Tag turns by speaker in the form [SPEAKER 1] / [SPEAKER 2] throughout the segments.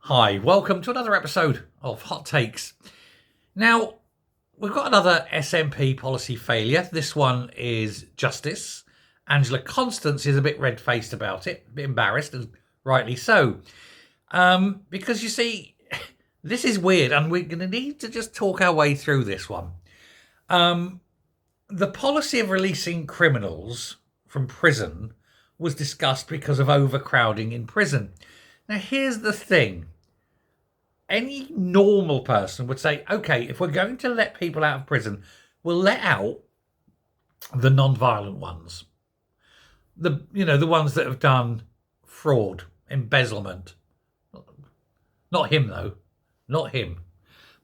[SPEAKER 1] Hi, welcome to another episode of Hot Takes. Now, we've got another SNP policy failure. This one is justice. Angela Constance is a bit red-faced about it, a bit embarrassed, and rightly so. Because you see, this is weird, and we're going to need to just talk our way through this one. The policy of releasing criminals from prison was discussed because of overcrowding in prison. Now, here's the thing. Any normal person would say, okay, if we're going to let people out of prison, we'll let out the non-violent ones. The ones that have done fraud, embezzlement. Not him, though. Not him.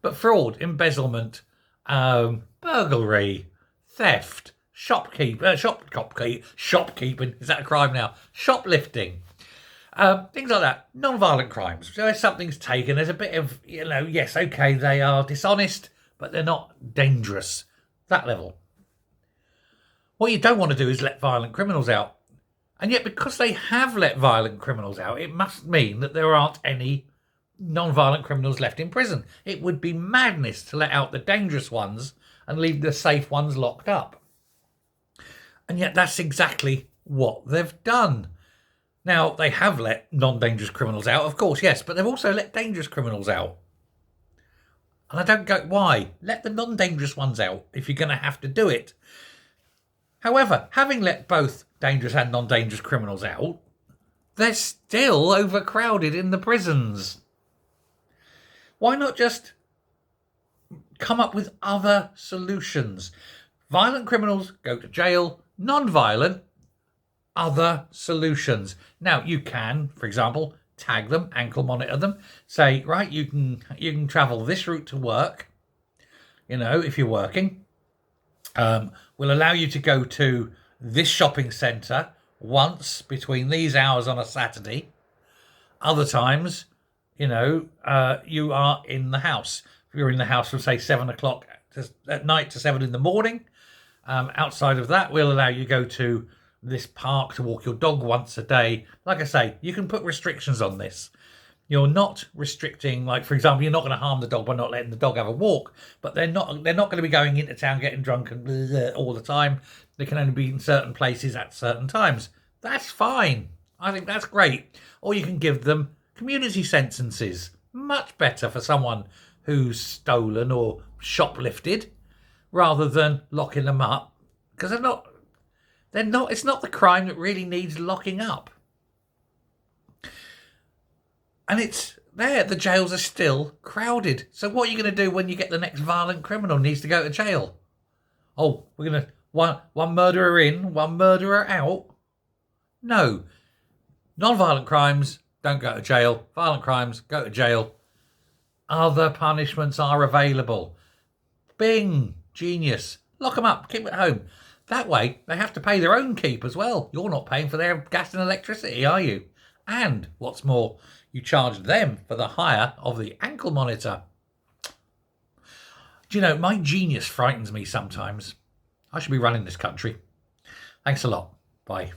[SPEAKER 1] But fraud, embezzlement, burglary, theft, shopkeeping. Is that a crime now? Shoplifting. Things like that. Non-violent crimes. So if something's taken, there's a bit of, yes, okay, they are dishonest, but they're not dangerous. That level. What you don't want to do is let violent criminals out. And yet, because they have let violent criminals out, it must mean that there aren't any non-violent criminals left in prison. It would be madness to let out the dangerous ones and leave the safe ones locked up. And yet that's exactly what they've done. Now, they have let non-dangerous criminals out, of course, yes, but they've also let dangerous criminals out. And I don't get why. Let the non-dangerous ones out if you're going to have to do it. However, having let both dangerous and non-dangerous criminals out, they're still overcrowded in the prisons. Why not just come up with other solutions? Violent criminals go to jail, non-violent, other solutions. Now, you can, for example, tag them, ankle monitor them, say, right, you can travel this route to work, if you're working. We'll allow you to go to this shopping centre once between these hours on a Saturday. Other times, you are in the house. If you're in the house from, say, 7 o'clock at night to 7 in the morning, outside of that, we'll allow you to go to this park to walk your dog once a day. Like I say, you can put restrictions on this. You're not restricting, like, for example, you're not going to harm the dog by not letting the dog have a walk, but they're not going to be going into town getting drunk and blah, blah, all the time. They can only be in certain places at certain times. That's fine. I think that's great. Or you can give them community sentences. Much better for someone who's stolen or shoplifted rather than locking them up, because it's not the crime that really needs locking up. And the jails are still crowded. So what are you going to do when you get the next violent criminal needs to go to jail? Oh, we're going to, one murderer in, one murderer out? No. Non-violent crimes don't go to jail. Violent crimes go to jail. Other punishments are available. Bing. Genius. Lock them up. Keep them at home. That way, they have to pay their own keep as well. You're not paying for their gas and electricity, are you? And, what's more, you charge them for the hire of the ankle monitor. Do you know, my genius frightens me sometimes. I should be running this country. Thanks a lot. Bye.